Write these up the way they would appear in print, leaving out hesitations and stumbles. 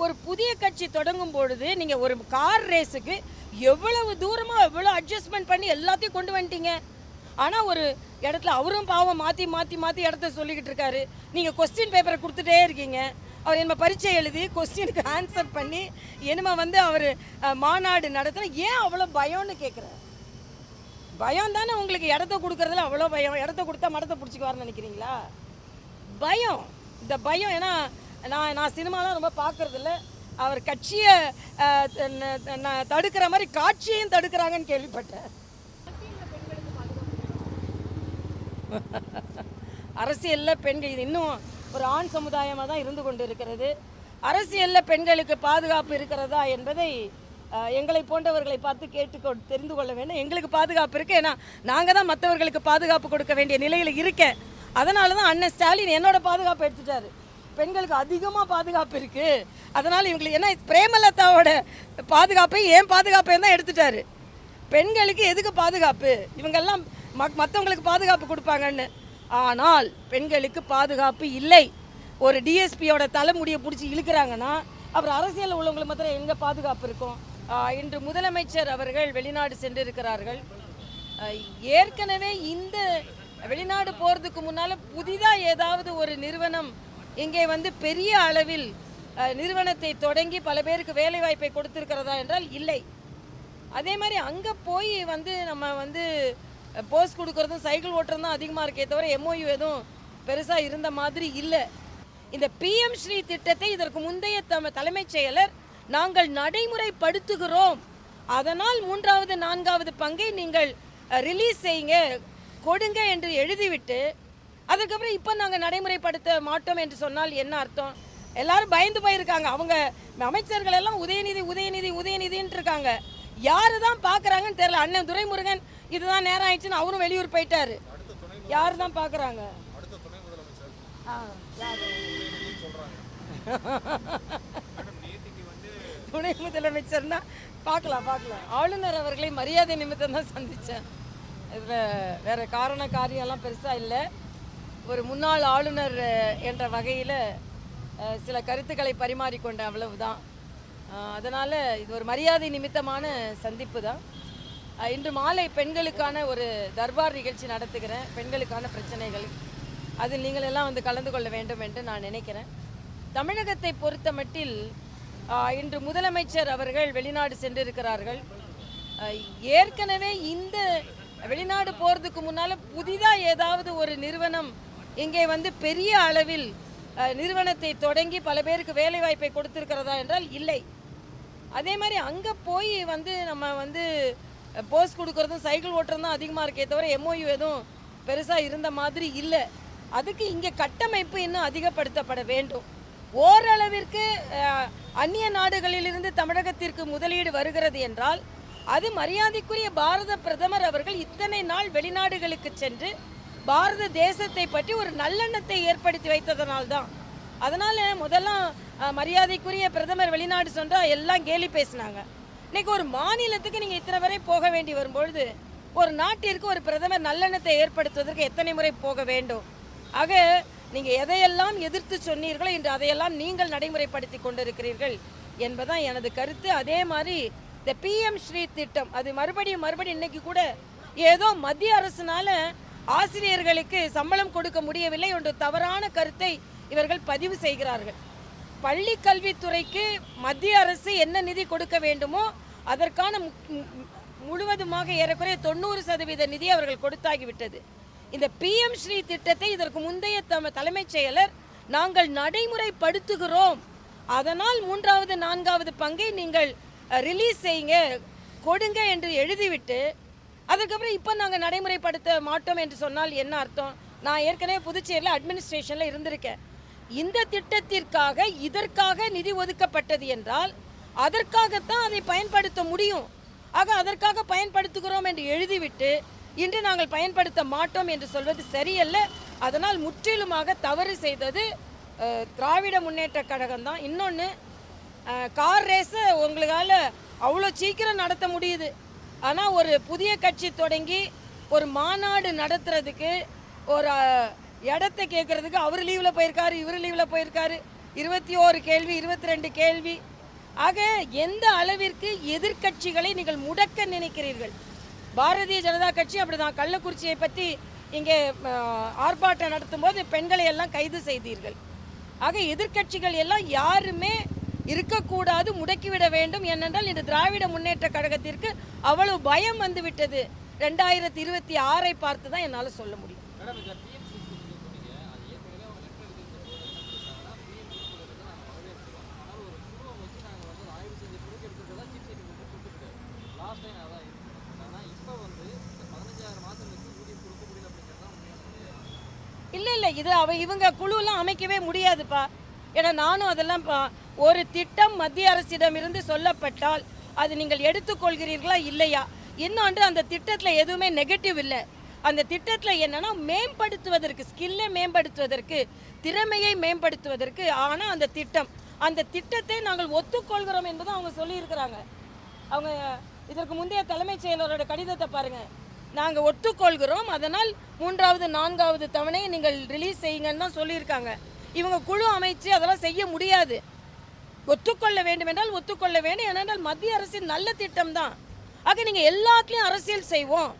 ஒரு புதிய கட்சி தொடங்கும் பொழுது நீங்கள் ஒரு கார் ரேஸுக்கு எவ்வளவு தூரமாக எவ்வளோ அட்ஜஸ்ட்மெண்ட் பண்ணி எல்லாத்தையும் கொண்டு வந்துட்டீங்க. ஆனால் ஒரு இடத்துல அவரும் பாவம் மாற்றி மாற்றி மாற்றி இடத்த சொல்லிக்கிட்டு இருக்காரு. நீங்கள் கொஸ்டின் பேப்பரை கொடுத்துட்டே இருக்கீங்க. அவர் என்ன பரீட்சை எழுதி கொஸ்டினுக்கு ஆன்சர் பண்ணி என்னமா அவர் மாநாடு நடத்தினா ஏன் அவ்வளோ பயம்னு கேட்குறாரு. பயம் தானே உங்களுக்கு, இடத்த கொடுக்கறதுல அவ்வளோ பயம். இடத்த கொடுத்தா மடத்தை பிடிச்சிக்குவார்னு நினைக்கிறீங்களா? பயம், இந்த பயம். ஏன்னா நான் சினிமாலாம் ரொம்ப பார்க்கறதில்ல. அவர் கட்சியை தடுக்கிற மாதிரி காட்சியையும் தடுக்கிறாங்கன்னு கேள்விப்பட்டேன். அரசியலில் பெண்கள் இது இன்னும் ஒரு ஆண் சமுதாயமாக தான் இருந்து கொண்டு இருக்கிறது. அரசியலில் பெண்களுக்கு பாதுகாப்பு இருக்கிறதா என்பதை எங்களை போன்றவர்களை பார்த்து தெரிந்து கொள்ள வேண்டும். எங்களுக்கு பாதுகாப்பு இருக்குது. ஏன்னா நாங்கள் தான் மற்றவர்களுக்கு பாதுகாப்பு கொடுக்க வேண்டிய நிலையில் இருக்கேன். அதனால தான் அண்ணன் ஸ்டாலின் என்னோட பாதுகாப்பு எடுத்துட்டாரு. பெண்களுக்கு அதிகமாக பாதுகாப்பு இருக்குது. அதனால் இவங்களுக்கு ஏன்னா பிரேமலதாவோட பாதுகாப்பை ஏன் பாதுகாப்பையும் தான் எடுத்துட்டாரு. பெண்களுக்கு எதுக்கு பாதுகாப்பு? இவங்கெல்லாம் மற்றவங்களுக்கு பாதுகாப்பு கொடுப்பாங்கன்னு. ஆனால் பெண்களுக்கு பாதுகாப்பு இல்லை. ஒரு டிஎஸ்பியோட தலைமுடியை பிடிச்சி இழுக்கிறாங்கன்னா அப்புறம் அரசியலில் உள்ளவங்களுக்கு மாத்திரம் எங்கே பாதுகாப்பு இருக்கும்? இன்று முதலமைச்சர் அவர்கள் வெளிநாடு சென்றிருக்கிறார்கள். ஏற்கனவே இந்த வெளிநாடு போகிறதுக்கு முன்னால் புதிதாக ஏதாவது ஒரு நிறுவனம் இங்கே பெரிய அளவில் நிறுவனத்தை தொடங்கி பல பேருக்கு வேலை வாய்ப்பை கொடுத்திருக்கிறதா என்றால் இல்லை. அதே மாதிரி அங்கே போய் நம்ம போஸ்ட் கொடுக்கறதும் சைக்கிள் ஓட்டுறதும் தான் அதிகமாக இருக்கே தவிர எம்ஓயு எதுவும் பெருசாக இருந்த மாதிரி இல்லை. இந்த பிஎம் ஸ்ரீ திட்டத்தை இதற்கு முந்தைய தலைமைச் செயலர் நாங்கள் நடைமுறைப்படுத்துகிறோம், அதனால் 3வது 4வது பங்கை நீங்கள் ரிலீஸ் செய்யுங்க கொடுங்க என்று எழுதிவிட்டு அதுக்கப்புறம் இப்போ நாங்கள் நடைமுறைப்படுத்த மாட்டோம் என்று சொன்னால் என்ன அர்த்தம்? எல்லாரும் பயந்து போயிருக்காங்க. அவங்க அமைச்சர்கள் எல்லாம் உதயநிதி உதயநிதி உதயநிதின்னு இருக்காங்க. யாரு தான் பார்க்குறாங்கன்னு தெரியல. அண்ணன் துரைமுருகன் இதுதான் நேரம் ஆயிடுச்சுன்னு அவரும் வெளியூர் போயிட்டாரு. யாரு தான் பார்க்குறாங்க? துணை முதலமைச்சர்னா பார்க்கலாம். ஆளுநர் அவர்களை மரியாதை நிமித்தம் தான் சந்தித்தேன். இதில் வேறு காரியம்லாம் பெருசாக இல்லை. ஒரு முன்னாள் ஆளுநர் என்ற வகையில் சில கருத்துக்களை பரிமாறிக்கொண்டேன், அவ்வளவுதான். அதனால் இது ஒரு மரியாதை நிமித்தமான சந்திப்பு தான். இன்று மாலை பெண்களுக்கான ஒரு தர்பார் நிகழ்ச்சி நடத்துகிறேன். பெண்களுக்கான பிரச்சனைகள் அதில் நீங்கள் எல்லாம் கலந்து கொள்ள வேண்டும் என்று நான் நினைக்கிறேன். தமிழகத்தை பொறுத்த மட்டில் இன்று முதலமைச்சர் அவர்கள் வெளிநாடு சென்றிருக்கிறார்கள். ஏற்கனவே இந்த வெளிநாடு போகிறதுக்கு முன்னால் புதிதாக ஏதாவது ஒரு நிறுவனம் இங்கே பெரிய அளவில் நிறுவனத்தை தொடங்கி பல பேருக்கு வேலை வாய்ப்பை கொடுத்திருக்கிறதா என்றால் இல்லை. அதே மாதிரி அங்கே போய் நம்ம போஸ்ட் கொடுக்கறதும் சைக்கிள் ஓட்டுறதும் தான் அதிகமாக இருக்கே தவிர எம்ஓயு எதுவும் பெருசாக இருந்த மாதிரி இல்லை. அதுக்கு இங்கே கட்டமைப்பு இன்னும் அதிகப்படுத்தப்பட வேண்டும். ஓரளவிற்கு அந்நிய நாடுகளிலிருந்து தமிழகத்திற்கு முதலீடு வருகிறது என்றால் அது மரியாதைக்குரிய பாரத பிரதமர் அவர்கள் இத்தனை நாள் வெளிநாடுகளுக்கு சென்று பாரத தேசத்தை பற்றி ஒரு நல்லெண்ணத்தை ஏற்படுத்தி வைத்ததனால்தான். அதனால் முதல்லாம் மரியாதைக்குரிய பிரதமர் வெளிநாடு சொன்னால் எல்லாம் கேலி பேசினாங்க. இன்னைக்கு ஒரு மாநிலத்துக்கு நீங்கள் இத்தனை வரை போக வேண்டி வரும்பொழுது ஒரு நாட்டிற்கு ஒரு பிரதமர் நல்லெண்ணத்தை ஏற்படுத்துவதற்கு எத்தனை முறை போக வேண்டும்? ஆக நீங்கள் எதையெல்லாம் எதிர்த்து சொன்னீர்களோ இன்று அதையெல்லாம் நீங்கள் நடைமுறைப்படுத்தி கொண்டிருக்கிறீர்கள் என்பதான் எனது கருத்து. அதே மாதிரி இந்த பிஎம் ஸ்ரீ திட்டம் அது மறுபடியும் இன்னைக்கு கூட ஏதோ மத்திய அரசுனால ஆசிரியர்களுக்கு சம்பளம் கொடுக்க முடியவில்லை என்ற தவறான கருத்தை இவர்கள் பதிவு செய்கிறார்கள். பள்ளி கல்வித்துறைக்கு மத்திய அரசு என்ன நிதி கொடுக்க வேண்டுமோ அதற்கான முழுவதுமாக ஏறக்குறைய 90% நிதி அவர்கள் கொடுத்தாகிவிட்டது. இந்த பிஎம் ஸ்ரீ திட்டத்தை இதற்கு முந்தைய தலைமைச் செயலர் நாங்கள் நடைமுறைப்படுத்துகிறோம், அதனால் 3வது 4வது பங்கை நீங்கள் ரிலீஸ் செய்யுங்க கொடுங்க என்று எழுதிவிட்டு அதுக்கப்புறம் இப்போ நாங்கள் நடைமுறைப்படுத்த மாட்டோம் என்று சொன்னால் என்ன அர்த்தம்? நான் ஏற்கனவே புதுச்சேரியில் அட்மினிஸ்ட்ரேஷனில் இருந்திருக்கேன். இந்த திட்டத்திற்காக இதற்காக நிதி ஒதுக்கப்பட்டது என்றால் அதற்காகத்தான் அதை பயன்படுத்த முடியும். ஆக அதற்காக பயன்படுத்துகிறோம் என்று எழுதிவிட்டு இன்று நாங்கள் பயன்படுத்த மாட்டோம் என்று சொல்வது சரியல்ல. அதனால் முற்றிலுமாக தவறு செய்தது திராவிட முன்னேற்ற கழகம் தான். இன்னொன்று, கார் ரேஸை உங்களால் அவ்வளோ சீக்கிரம் நடத்த முடியுது. ஆனால் ஒரு புதிய கட்சி தொடங்கி ஒரு மாநாடு நடத்துறதுக்கு ஒரு இடத்தை கேட்குறதுக்கு அவர் லீவில் போயிருக்காரு, இவர் லீவில் போயிருக்காரு. 21 கேள்வி, 22 கேள்வி. ஆக எந்த அளவிற்கு எதிர்க்கட்சிகளை நீங்கள் முடக்க நினைக்கிறீர்கள்? பாரதிய ஜனதா கட்சி அப்படிதான். கள்ளக்குறிச்சியை பற்றி இங்கே ஆர்ப்பாட்டம் நடத்தும் போது பெண்களை எல்லாம் கைது செய்தீர்கள். ஆக எதிர்க்கட்சிகள் எல்லாம் யாருமே இருக்கக்கூடாது, முடக்கிவிட வேண்டும். ஏனென்றால் இந்த திராவிட முன்னேற்ற கழகத்திற்கு அவ்வளவு பயம் வந்துவிட்டது. 2026 பார்த்து தான் என்னால் சொல்ல முடியும். இல்லை இது இவங்க குழுலாம் அமைக்கவே முடியாதுப்பா. ஏன்னா நானும் அதெல்லாம் ஒரு திட்டம் மத்திய அரசிடமிருந்து சொல்லப்பட்டால் அது நீங்கள் எடுத்துக்கொள்கிறீர்களா இல்லையா? இன்னொன்று, அந்த திட்டத்தில் எதுவுமே நெகட்டிவ் இல்லை. அந்த திட்டத்தில் என்னன்னா மேம்படுத்துவதற்கு, ஸ்கில்லை மேம்படுத்துவதற்கு, திறமையை மேம்படுத்துவதற்கு ஆன அந்த திட்டத்தை நாங்கள் ஒத்துக்கொள்கிறோம் என்பதை அவங்க சொல்லியிருக்கிறாங்க. அவங்க இதற்கு முந்தைய தலைமைச் செயலரோட கடிதத்தை பாருங்கள். நாங்கள் ஒத்துக்கொள்கிறோம், அதனால் 3வது 4வது தவணையை நீங்கள் ரிலீஸ் செய்யுங்கன்னு தான் சொல்லியிருக்காங்க. இவங்க குழு அமைச்சு அதெல்லாம் செய்ய முடியாது. ஒத்துக்கொள்ள வேண்டும் என்றால் ஒத்துக்கொள்ள வேண்டும். ஏனென்றால் மத்திய அரசின் நல்ல திட்டம் தான். ஆக நீங்கள் எல்லாத்துலேயும் அரசியல் செய்வோம்,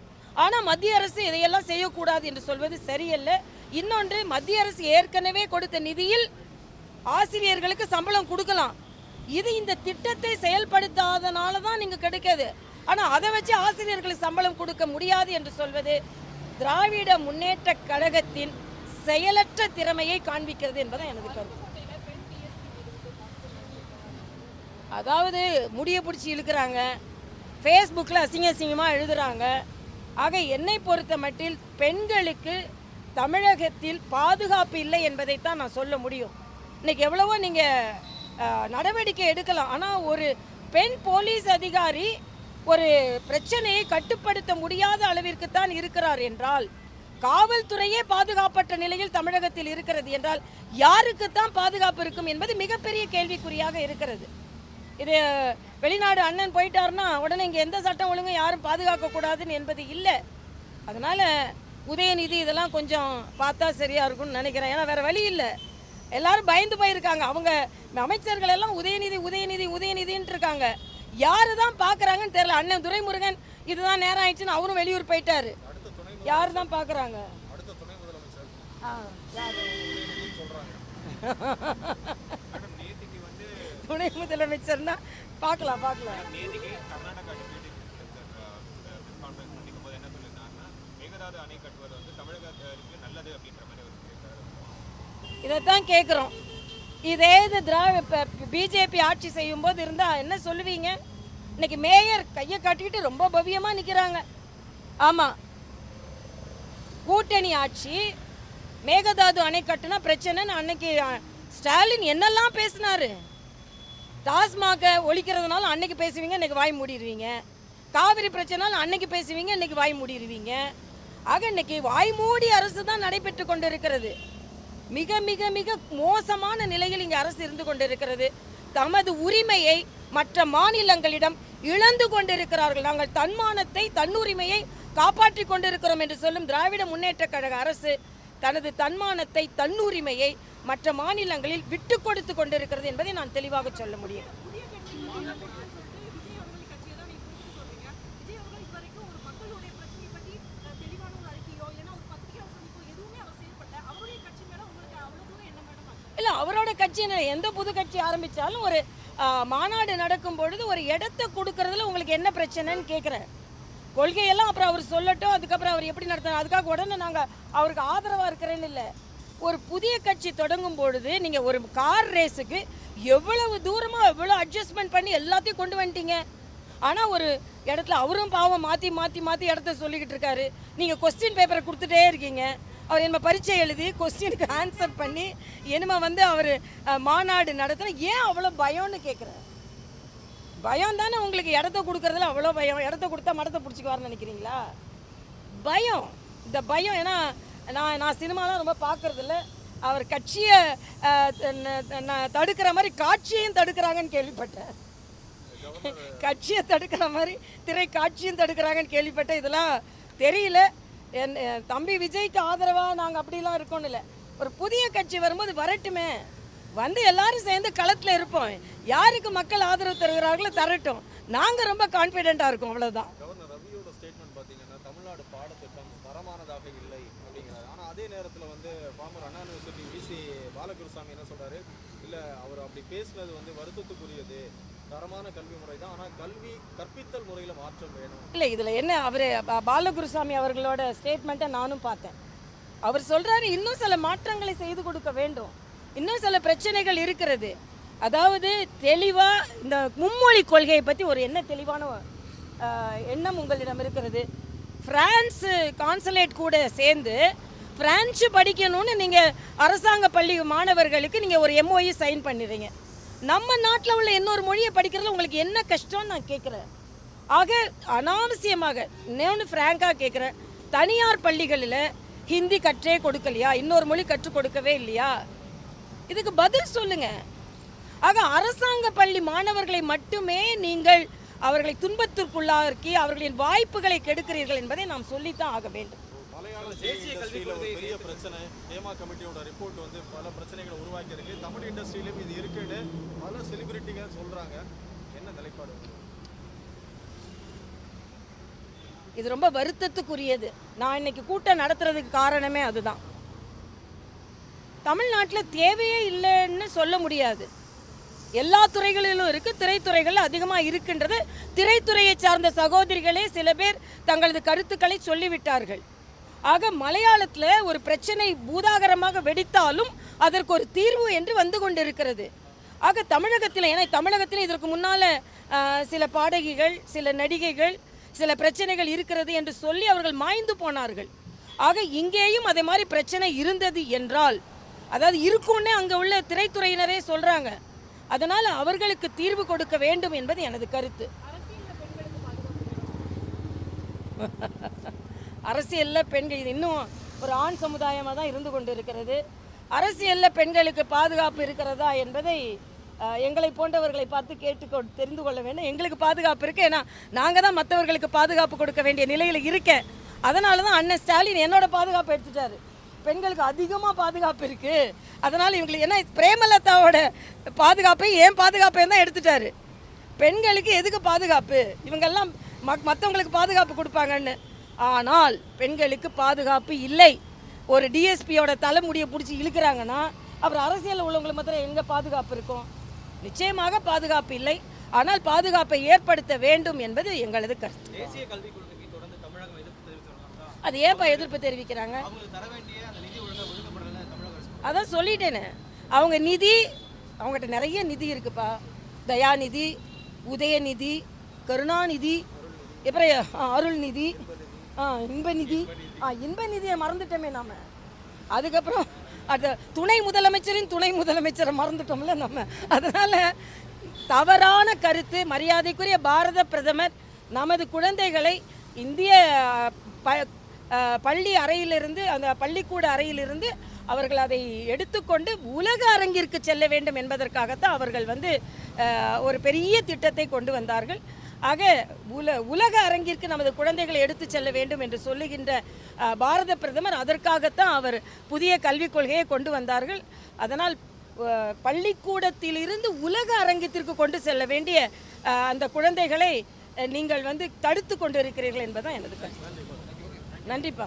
ஆனால் மத்திய அரசு இதையெல்லாம் செய்யக்கூடாது என்று சொல்வது சரியல்ல. இன்னொன்று, மத்திய அரசு ஏற்கனவே கொடுத்த நிதியில் ஆசிரியர்களுக்கு சம்பளம் கொடுக்கலாம். இது இந்த திட்டத்தை செயல்படுத்தாதனால தான் நீங்கள் கிடைக்காது. ஆனால் அதை வச்சு ஆசிரியர்களுக்கு சம்பளம் கொடுக்க முடியாது என்று சொல்வது திராவிட முன்னேற்ற கழகத்தின் செயலற்ற திறமையை காண்பிக்கிறது என்பதை எனது கருத்து. அதாவது முடிய பிடிச்சி இழுக்கிறாங்க, ஃபேஸ்புக்கில் அசிங்கமாக எழுதுகிறாங்க. ஆக என்னை பொறுத்த மட்டில் பெண்களுக்கு தமிழகத்தில் பாதுகாப்பு இல்லை என்பதைத்தான் நான் சொல்ல முடியும். இன்றைக்கி எவ்வளவோ நீங்கள் நடவடிக்கை எடுக்கலாம், ஆனால் ஒரு பெண் போலீஸ் அதிகாரி ஒரு பிரச்சனையை கட்டுப்படுத்த முடியாத அளவிற்கு தான் இருக்கிறார் என்றால், காவல்துறையே பாதுகாப்பற்ற நிலையில் தமிழகத்தில் இருக்கிறது என்றால் யாருக்குத்தான் பாதுகாப்பு இருக்கும் என்பது மிகப்பெரிய கேள்விக்குறியாக இருக்கிறது. இது வெளிநாடு அண்ணன் போயிட்டாருன்னா உடனே இங்கே எந்த சட்டம் ஒழுங்கும் யாரும் பாதுகாக்கக்கூடாதுன்னு என்பது இல்லை. அதனால் உதயநிதி இதெல்லாம் கொஞ்சம் பார்த்தா சரியாக இருக்கும்னு நினைக்கிறேன். ஏன்னா வேறு வழி இல்லை, எல்லாரும் பயந்து போயிருக்காங்க. அவங்க அமைச்சர்கள் எல்லாம் உதயநிதி உதயநிதி உதயநிதின்ட்டு இருக்காங்க. யாரு தான் பார்க்குறாங்கன்னு தெரியல. அண்ணன் துரைமுருகன் இதுதான் நேரம் ஆயிடுச்சுன்னு அவரும் வெளியூர் போயிட்டாரு. யாரு தான் பார்க்குறாங்க? துணை முதலமைச்சர்னா பார்க்கலாம். இதைத்தான் கேட்குறோம். இதே இது பிஜேபி ஆட்சி செய்யும் போது இருந்தால் என்ன சொல்லுவீங்க? இன்னைக்கு மேயர் கையை காட்டிக்கிட்டு ரொம்ப பவ்யமாக நிற்கிறாங்க. ஆமாம், கூட்டணி ஆட்சி, மேகதாது அணை கட்டுனா பிரச்சனைன்னு அன்னைக்கு ஸ்டாலின் என்னெல்லாம் பேசினாரு. டாஸ்மாக ஒழிக்கிறதுனால அன்னைக்கு பேசுவீங்க, இன்னைக்கு வாய் மூடிடுவீங்க. காவிரி பிரச்சனைனாலும் அன்னைக்கு பேசுவீங்க, இன்னைக்கு வாய் மூடிடுவீங்க. ஆக இன்னைக்கு வாய் மூடி அரசு தான் நடைபெற்று கொண்டு இருக்கிறது. மிக மிக மிக மோசமான நிலையில் இங்கே அரசு இருந்து கொண்டிருக்கிறது. தமது உரிமையை மற்ற மாநிலங்களிடம் இழந்து கொண்டிருக்கிறார்கள். நாங்கள் தன்மானத்தை, தன்னுரிமையை காப்பாற்றி கொண்டிருக்கிறோம் என்று சொல்லும் திராவிட முன்னேற்ற கழக அரசு தனது தன்மானத்தை, தன்னுரிமையை மற்ற மாநிலங்களில் விட்டு கொடுத்து கொண்டிருக்கிறது என்பதை நான் தெளிவாக சொல்ல முடியும். இல்லை, அவரோட கட்சி எந்த புது கட்சி ஆரம்பித்தாலும் ஒரு மாநாடு நடக்கும் பொழுது ஒரு இடத்த கொடுக்கறதுல உங்களுக்கு என்ன பிரச்சனைன்னு கேட்குறேன். கொள்கையெல்லாம் அப்புறம் அவர் சொல்லட்டும், அதுக்கப்புறம் அவர் எப்படி நடத்த, அதுக்காக உடனே நாங்கள் அவருக்கு ஆதரவாக இருக்கிறேன்னு இல்லை. ஒரு புதிய கட்சி தொடங்கும் பொழுது நீங்கள் ஒரு கார் ரேஸுக்கு எவ்வளவு தூரமாக எவ்வளோ அட்ஜஸ்ட்மெண்ட் பண்ணி எல்லாத்தையும் கொண்டு வந்துட்டீங்க. ஆனால் ஒரு இடத்துல அவரும் பாவம் மாற்றி மாற்றி மாற்றி இடத்த சொல்லிக்கிட்டு இருக்காரு. நீங்கள் கொஸ்டின் பேப்பரை கொடுத்துட்டே இருக்கீங்க. அவர் என்ன பரீட்சை எழுதி கொஸ்டினுக்கு ஆன்சர் பண்ணி என்னமா அவர் மாநாடு நடத்தின. ஏன் அவ்வளோ பயம்னு கேட்குறேன். பயம் தானே உங்களுக்கு, இடத்த கொடுக்குறதுல அவ்வளோ பயம். இடத்த கொடுத்தா மடத்தை பிடிச்சிக்குவார்னு நினைக்கிறீங்களா? பயம், இந்த பயம். ஏன்னா நான் சினிமாலாம் ரொம்ப பார்க்குறதில்ல. அவர் கட்சியை தடுக்கிற மாதிரி காட்சியையும் தடுக்கிறாங்கன்னு கேள்விப்பட்டேன். கட்சியை தடுக்கிற மாதிரி திரை காட்சியும் தடுக்கிறாங்கன்னு கேள்விப்பட்டேன். இதெல்லாம் தெரியல. என் தம்பி விஜய்க்கு ஆதரவாக நாங்கள் அப்படிலாம் இருக்கோன்னு இல்லை. ஒரு புதிய கட்சி வரும்போது வரட்டுமே. வந்து எல்லாரும் சேர்ந்து களத்தில் இருப்போம். யாருக்கு மக்கள் ஆதரவு தருகிறார்களோ தரட்டும். நாங்கள் ரொம்ப கான்ஃபிடென்ட்டாக இருக்கோம், அவ்வளோதான். கவர்னர் ரவியோட ஸ்டேட்மெண்ட் பார்த்தீங்கன்னா தமிழ்நாடு பாடத்திட்டம் தரமானதாக இல்லை அப்படிங்கிறாரு. ஆனால் அதே நேரத்தில் வந்து ஃபார்மர் அண்ணா யூனிவர்சிட்டி விசி பாலகுருசாமி என்ன சொல்கிறாரு, இல்லை அவர் அப்படி பேசுனது வந்து வருத்தத்துக்குரியது, தரமான கல்வி முறை தான், ஆனால் கல்வி கற்பித்தல் முறையில் மாற்றம் வேணும். இல்லை, இதில் என்ன, அவர் பாலகுருசாமி அவர்களோட ஸ்டேட்மெண்ட்டை நானும் பார்த்தேன். அவர் சொல்கிறாரு இன்னும் சில மாற்றங்களை செய்து கொடுக்க வேண்டும், இன்னும் சில பிரச்சனைகள் இருக்கிறது. அதாவது தெளிவாக இந்த மும்மொழி கொள்கையை பற்றி ஒரு என்ன தெளிவான எண்ணம் உங்களிடம் இருக்கிறது. பிரான்ஸ் கான்சுலேட் கூட சேர்ந்து பிரான்ஸு படிக்கணும்னு நீங்கள் அரசாங்க பள்ளி மாணவர்களுக்கு நீங்கள் ஒரு MOU சைன் பண்ணிடுறீங்க. நம்ம நாட்டில் உள்ள இன்னொரு மொழியை படிக்கிறதுல உங்களுக்கு என்ன கஷ்டம்னு நான் கேட்குறேன். ஆக அனாவசியமாக இன்னொன்று ஃப்ராங்காக கேட்குறேன், தனியார் பள்ளிகளில் ஹிந்தி கற்றே கொடுக்கலையா, இன்னொரு மொழி கற்றுக் கொடுக்கவே இல்லையா? இதுக்கு பதில் சொல்லுங்க. ஆக அரசாங்க பள்ளி மாணவர்களை மட்டுமே நீங்கள் அவர்களை துன்பத்திற்குள்ளாக்கி அவர்களின் வாய்ப்புகளை கெடுக்கிறீர்கள் என்பதை நாம் சொல்லித்தான் ஆக வேண்டும். மலையாள தேசிய கல்வியில் ஒரு பெரிய பிரச்சனை, ஹேமா கமிட்டியோட ரிப்போர்ட் வந்து பல பிரச்சனைகளை உருவாக்கி இருக்கு. தமிழ் இண்டஸ்ட்ரியிலும் இது இருக்குன்னு பல செலிபிரிட்டிகள் சொல்றாங்க. என்ன நிலைப்பாடு? இது ரொம்ப வருத்தத்துக்குரியது. நான் இன்னைக்கு கூட்டம் நடத்துறதுக்கு காரணமே அதுதான். தமிழ்நாட்டில் தேவையே இல்லைன்னு சொல்ல முடியாது. எல்லா துறைகளிலும் இருக்குது, திரைத்துறைகள் அதிகமாக இருக்கின்றது. திரைத்துறையை சார்ந்த சகோதரிகளே சில பேர் தங்களது கருத்துக்களை சொல்லிவிட்டார்கள். ஆக மலையாளத்தில் ஒரு பிரச்சனை பூதாகரமாக வெடித்தாலும் அதற்கு ஒரு தீர்வு என்று வந்து கொண்டிருக்கிறது. ஆக தமிழகத்தில், ஏன்னா தமிழகத்தில் இதற்கு முன்னால் சில பாடகிகள், சில நடிகைகள், சில பிரச்சனைகள் இருக்கிறது என்று சொல்லி அவர்கள் மாய்ந்து போனார்கள். ஆக இங்கேயும் அதே மாதிரி பிரச்சனை இருந்தது என்றால், அதாவது இருக்குன்னே அங்கே உள்ள திரைத்துறையினரே சொல்கிறாங்க. அதனால் அவர்களுக்கு தீர்வு கொடுக்க வேண்டும் என்பது எனது கருத்து. அரசியலில் பெண்கள் இது இன்னும் ஒரு ஆண் சமுதாயமாக தான் இருந்து கொண்டு இருக்கிறது. அரசியலில் பெண்களுக்கு பாதுகாப்பு இருக்கிறதா என்பதை எங்களை போன்றவர்களை பார்த்து தெரிந்து கொள்ள வேண்டும். எங்களுக்கு பாதுகாப்பு இருக்குது, ஏன்னா நாங்கள் தான் மற்றவர்களுக்கு பாதுகாப்பு கொடுக்க வேண்டிய நிலையில் இருக்கேன். அதனால தான் அண்ணன் ஸ்டாலின் என்னோட பாதுகாப்பு எடுத்துட்டாரு. பெண்களுக்கு அதிகமாக பாதுகாப்பு இருக்குது, அதனால் இவங்களுக்கு என்ன பிரேமலதாவோட பாதுகாப்பை ஏன் பாதுகாப்பையும் தான் எடுத்துட்டாரு. பெண்களுக்கு எதுக்கு பாதுகாப்பு, இவங்கெல்லாம் மற்றவங்களுக்கு பாதுகாப்பு கொடுப்பாங்கன்னு. ஆனால் பெண்களுக்கு பாதுகாப்பு இல்லை. ஒரு டிஎஸ்பியோட தலைமுடியை பிடிச்சி இழுக்கிறாங்கன்னா அப்புறம் அரசியலில் உள்ளவங்களுக்கு மாத்திரம் எங்கே பாதுகாப்பு இருக்கும்? நிச்சயமாக பாதுகாப்பு இல்லை. ஆனால் பாதுகாப்பை ஏற்படுத்த வேண்டும் என்பது எங்களது கருத்து. தேசிய கல்விக் கொள்கைக்கு தொடர்ந்து தமிழகம் எதிர்ப்பு தெரிவிக்கிறாங்க. அது ஏன்பா எதிர்ப்பு தெரிவிக்கிறாங்க? அதான் சொல்லிட்டேனே, அவங்க நிதி, அவங்ககிட்ட நிறைய நிதி இருக்குப்பா. தயாநிதி, உதயநிதி, கருணாநிதி, அப்புறம் அருள்நிதி, இன்பநிதி, இன்பநிதியை மறந்துட்டோமே நாம. அதுக்கப்புறம் அது துணை முதலமைச்சரின் துணை முதலமைச்சரை மறந்துட்டோம்ல நம்ம. அதனால் தவறான கருத்து. மரியாதைக்குரிய பாரத பிரதமர் நமது குழந்தைகளை இந்திய பள்ளி அறையிலிருந்து, அந்த பள்ளிக்கூட அறையிலிருந்து அவர்கள் அதை எடுத்துக்கொண்டு உலக அரங்கிற்கு செல்ல வேண்டும் என்பதற்காகத்தான் அவர்கள் ஒரு பெரிய திட்டத்தை கொண்டு வந்தார்கள். ஆக உலக அரங்கிற்கு நமது குழந்தைகளை எடுத்து செல்ல வேண்டும் என்று சொல்லுகின்ற பாரத பிரதமர், அதற்காகத்தான் அவர் புதிய கல்விக் கொள்கையை கொண்டு வந்தார்கள். அதனால் பள்ளிக்கூடத்திலிருந்து உலக அரங்கத்திற்கு கொண்டு செல்ல வேண்டிய அந்த குழந்தைகளை நீங்கள் தடுத்து கொண்டு இருக்கிறீர்கள் என்பதுதான் எனது கருத்து. நன்றிப்பா.